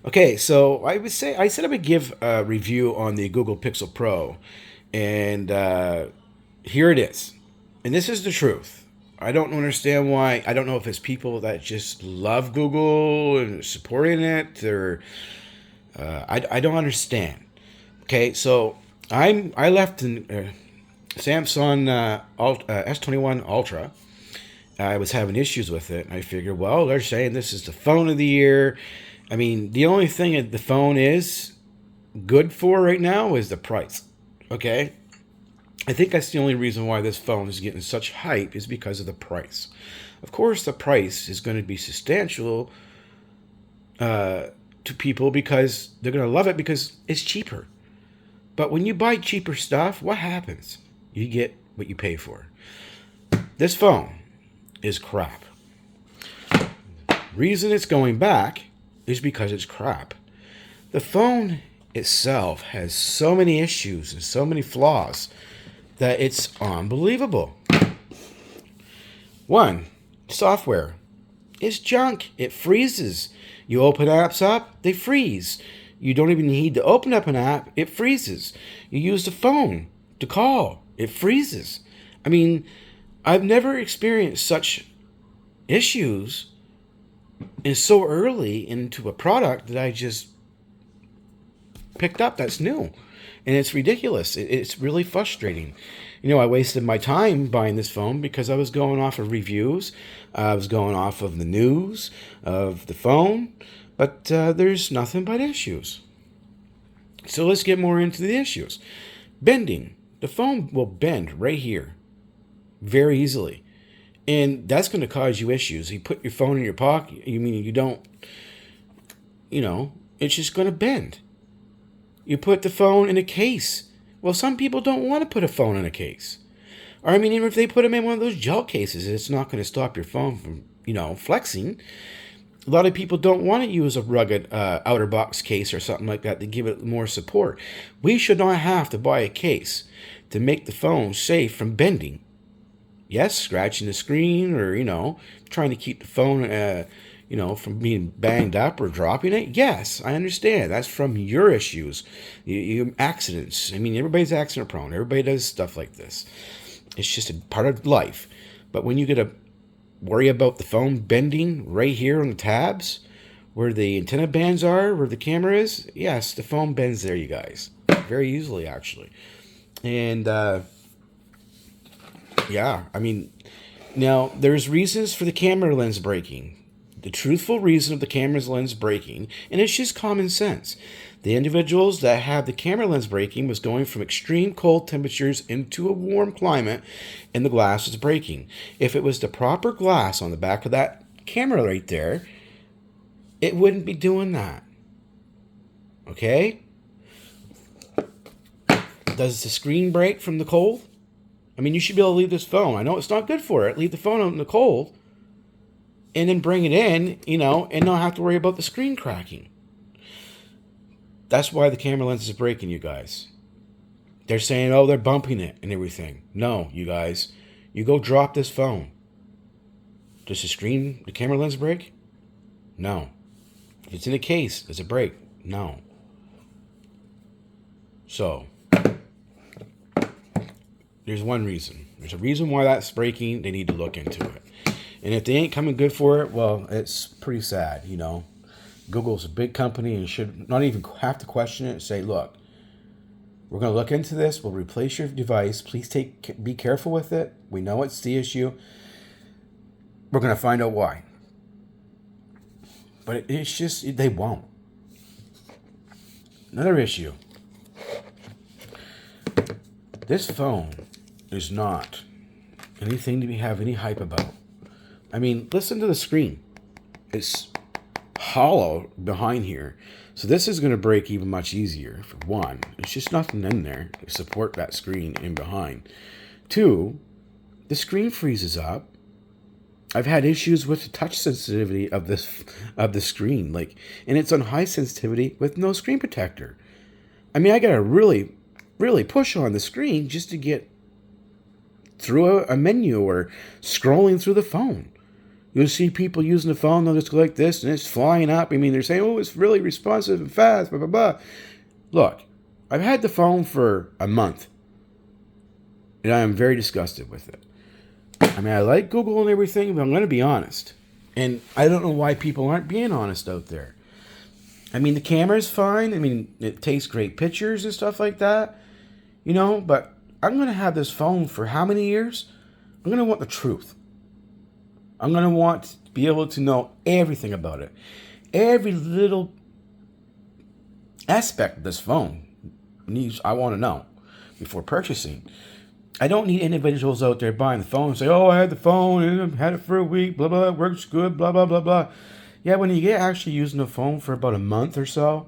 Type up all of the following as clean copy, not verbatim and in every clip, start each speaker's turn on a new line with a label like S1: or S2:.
S1: Okay, so I said I would give a review on the Google Pixel Pro, and here it is. And this is the truth. I don't understand why. I don't know if it's people that just love Google and supporting it, or I don't understand. Okay, so I left an Samsung S21 Ultra. I was having issues with it. I figured, well, they're saying this is the phone of the year. I mean, the only thing that the phone is good for right now is the price. Okay? I think that's the only reason why this phone is getting such hype is because of the price. Of course, the price is going to be substantial to people because they're going to love it because it's cheaper. But when you buy cheaper stuff, what happens? You get what you pay for. This phone is crap. Reason it's going back is because it's crap. The phone itself has so many issues and so many flaws that it's unbelievable. One, software is junk. It freezes. You open apps up, they freeze. You don't even need to open up an app, it freezes. You use the phone to call, it freezes. I mean, I've never experienced such issues and so early into a product that I just picked up that's new. And it's ridiculous. It's really frustrating. I wasted my time buying this phone because I was going off of reviews. I was going off of the news of the phone. But there's nothing but issues. So let's get more into the issues. Bending. The phone will bend right here very easily. And that's going to cause you issues. You put your phone in your pocket, you don't, it's just going to bend. You put the phone in a case. Well, some people don't want to put a phone in a case. Or, even if they put them in one of those gel cases, it's not going to stop your phone from, flexing. A lot of people don't want to use a rugged outer box case or something like that to give it more support. We should not have to buy a case to make the phone safe from bending. Yes, scratching the screen or, trying to keep the phone, from being banged up or dropping it. Yes, I understand. That's from your issues, your accidents. Everybody's accident prone. Everybody does stuff like this. It's just a part of life. But when you get to worry about the phone bending right here on the tabs, where the antenna bands are, where the camera is, yes, the phone bends there, you guys. Very easily, actually. And, yeah, now there's reasons for the camera lens breaking. The truthful reason of the camera's lens breaking, and it's just common sense. The individuals that have the camera lens breaking was going from extreme cold temperatures into a warm climate, and the glass was breaking. If it was the proper glass on the back of that camera right there, it wouldn't be doing that. Okay? Does the screen break from the cold? You should be able to leave this phone. I know it's not good for it. Leave the phone out in the cold and then bring it in, and not have to worry about the screen cracking. That's why the camera lens is breaking, you guys. They're saying, oh, they're bumping it and everything. No, you guys. You go drop this phone. Does the camera lens break? No. If it's in a case, does it break? No. So, there's one reason. There's a reason why that's breaking. They need to look into it. And if they ain't coming good for it, well, it's pretty sad, Google's a big company and should not even have to question it and say, look, we're going to look into this. We'll replace your device. Please be careful with it. We know it's the issue. We're going to find out why. But it's just, they won't. Another issue. This phone is not anything to have any hype about. Listen to the screen. It's hollow behind here. So this is going to break even much easier. For one, there's just nothing in there to support that screen in behind. Two, the screen freezes up. I've had issues with the touch sensitivity of the screen, and it's on high sensitivity with no screen protector. I got to really, really push on the screen just to get through a menu or scrolling through the phone. You'll see people using the phone, they'll just go like this, and it's flying up. I mean, they're saying, oh, it's really responsive and fast, blah, blah, blah. Look, I've had the phone for a month, and I am very disgusted with it. I mean, I like Google and everything, but I'm going to be honest. And I don't know why people aren't being honest out there. I mean, the camera's fine. I mean, it takes great pictures and stuff like that, you know, but I'm going to have this phone for how many years? I'm going to want the truth. I'm going to want to be able to know everything about it. Every little aspect of this phone I want to know before purchasing. I don't need individuals out there buying the phone and say, oh, I had the phone and I had it for a week, blah, blah, it works good, blah, blah, blah, blah. Yeah, when you get actually using the phone for about a month or so,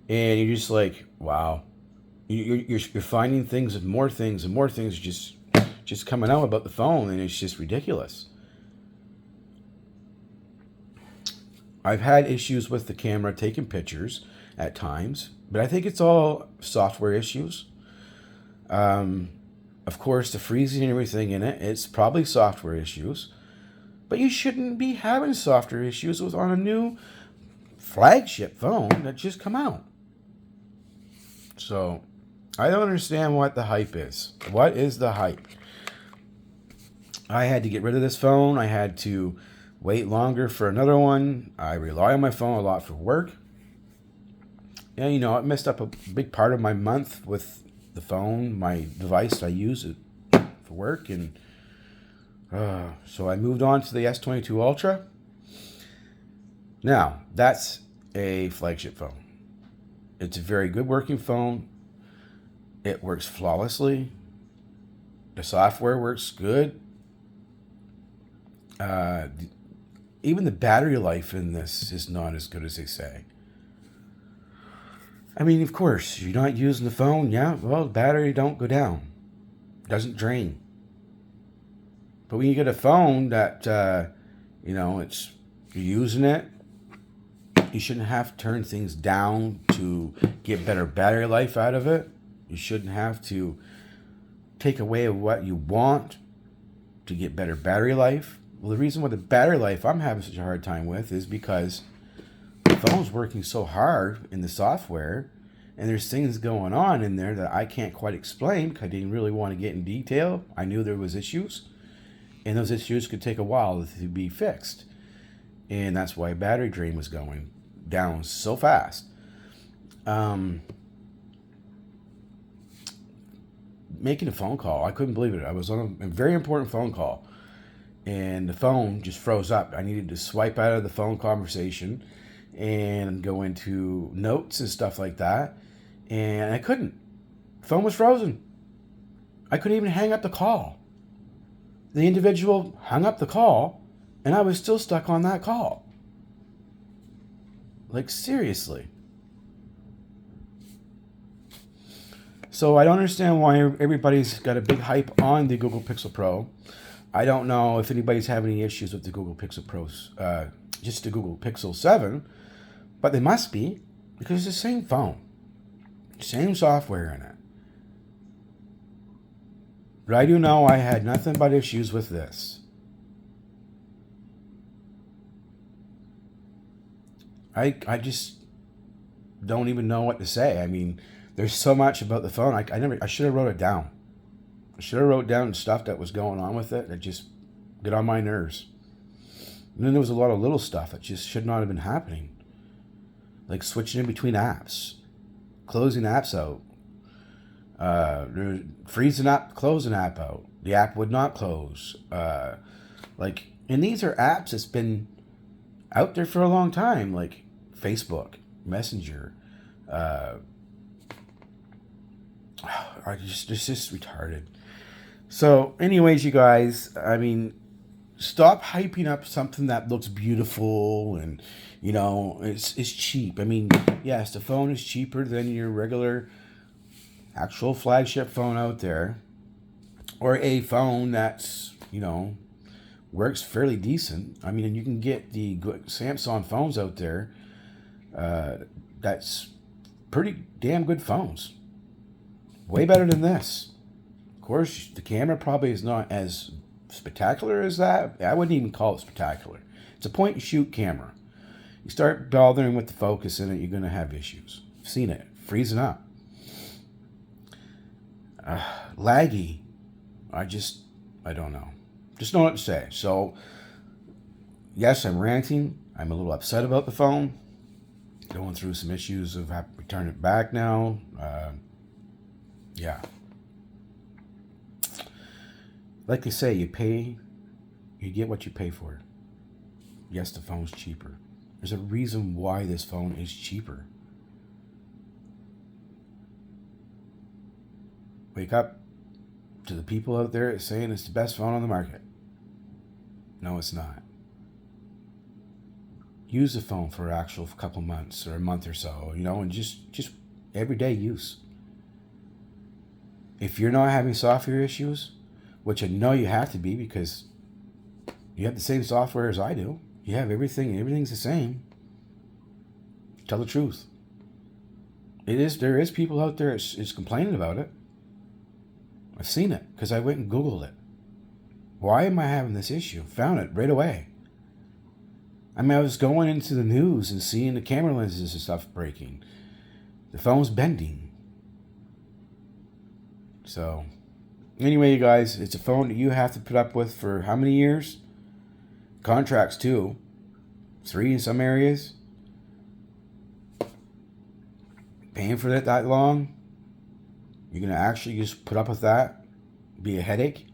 S1: and you're just like, wow, you're finding things and more things just coming out about the phone, and it's just ridiculous. I've had issues with the camera taking pictures at times, but I think it's all software issues. Of course, the freezing and everything in it, it's probably software issues. But you shouldn't be having software issues on a new flagship phone that just come out. So, I don't understand what the hype is. What is the hype? I had to get rid of this phone. I had to wait longer for another one. I rely on my phone a lot for work. And, you know, it messed up a big part of my month with the phone, my device I use it for work. And so I moved on to the S22 Ultra. Now, that's a flagship phone. It's a very good working phone. It works flawlessly. The software works good. Even the battery life in this is not as good as they say. I mean, of course, you're not using the phone. Yeah, well, the battery don't go down. It doesn't drain. But when you get a phone that, you're using it, you shouldn't have to turn things down to get better battery life out of it. You shouldn't have to take away what you want to get better battery life. Well, the reason why the battery life I'm having such a hard time with is because the phone's working so hard in the software, and there's things going on in there that I can't quite explain because I didn't really want to get in detail. I knew there was issues, and those issues could take a while to be fixed. And that's why battery drain was going down so fast. Making a phone call, I couldn't believe it. I was on a very important phone call, and the phone just froze up. I needed to swipe out of the phone conversation and go into notes and stuff like that, and I couldn't. The phone was frozen. I couldn't even hang up the call. The individual hung up the call, and I was still stuck on that call. Like, seriously. So I don't understand why everybody's got a big hype on the Google Pixel Pro. I don't know if anybody's having any issues with the Google Pixel Pros, just the Google Pixel 7, but they must be, because it's the same phone, same software in it. But I do know I had nothing but issues with this. I just don't even know what to say. I mean, there's so much about the phone. I should have wrote it down. I should have wrote down stuff that was going on with it that just get on my nerves. And then there was a lot of little stuff that just should not have been happening. Like switching in between apps, closing apps out, freezing app, closing app out. The app would not close. And these are apps that's been out there for a long time, like Facebook, Messenger. It's just retarded. So, anyways, you guys, I mean, stop hyping up something that looks beautiful and, it's cheap. I mean, yes, the phone is cheaper than your regular actual flagship phone out there, or a phone that's, works fairly decent. I mean, and you can get the good Samsung phones out there that's pretty damn good phones. Way better than this. Of course, the camera probably is not as spectacular as that. I wouldn't even call it spectacular. It's a point and shoot camera. You start bothering with the focus in it, you're going to have issues. I've seen it. Freezing up. Laggy. I don't know. Just don't know what to say. So, yes, I'm ranting. I'm a little upset about the phone. Going through some issues of having to return it back now. Yeah. Like they say, you get what you pay for. Yes, the phone's cheaper. There's a reason why this phone is cheaper. Wake up to the people out there saying it's the best phone on the market. No, it's not. Use the phone for an actual couple months or a month or so, and just everyday use. If you're not having software issues, which I know you have to be because you have the same software as I do. You have everything's the same. Tell the truth. There is people out there is complaining about it. I've seen it because I went and Googled it. Why am I having this issue? Found it right away. I was going into the news and seeing the camera lenses and stuff breaking. The phone's bending. So, anyway, you guys, it's a phone that you have to put up with for how many years? Contracts, too. 3 in some areas. Paying for it that long. You're going to actually just put up with that? Be a headache?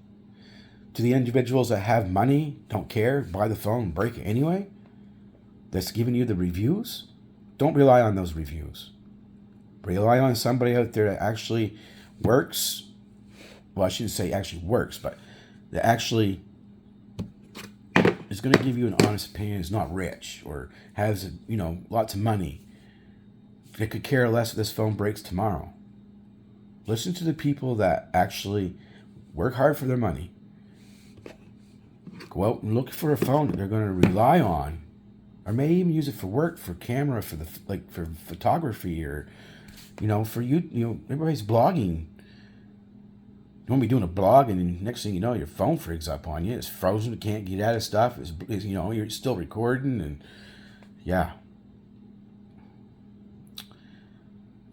S1: To the individuals that have money, don't care, buy the phone, break it anyway? That's giving you the reviews? Don't rely on those reviews. Rely on somebody out there that actually works. Well, I shouldn't say actually works, but that actually is going to give you an honest opinion, is not rich or has, lots of money. They could care less if this phone breaks tomorrow. Listen to the people that actually work hard for their money. Go out and look for a phone that they're going to rely on, or may even use it for work, for camera, for photography, or for you. Everybody's blogging. You won't be doing a blog, and next thing you know, your phone freaks up on you. It's frozen. You can't get out of stuff. You're still recording, and yeah.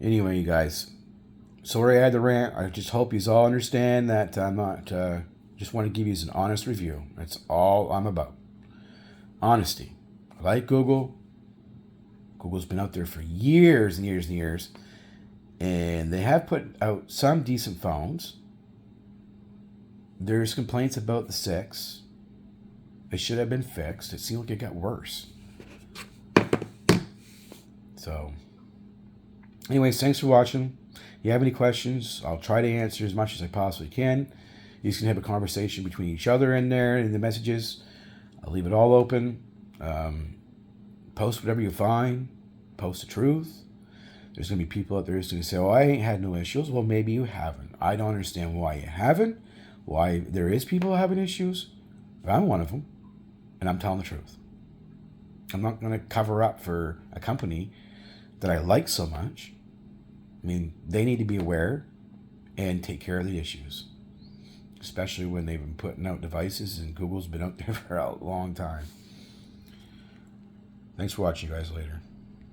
S1: Anyway, you guys, sorry I had the rant. I just hope you all understand that I'm not. Just want to give you an honest review. That's all I'm about. Honesty. I like Google. Google's been out there for years and years and years, and they have put out some decent phones. There's complaints about the 6. It should have been fixed. It seemed like it got worse. So, anyways, thanks for watching. If you have any questions, I'll try to answer as much as I possibly can. You can have a conversation between each other in there in the messages. I'll leave it all open. Post whatever you find. Post the truth. There's going to be people out there who's going to say, I ain't had no issues. Well, maybe you haven't. I don't understand why you haven't. Why there is people having issues. But I'm one of them. And I'm telling the truth. I'm not going to cover up for a company that I like so much. They need to be aware and take care of the issues. Especially when they've been putting out devices and Google's been out there for a long time. Thanks for watching, you guys. Later.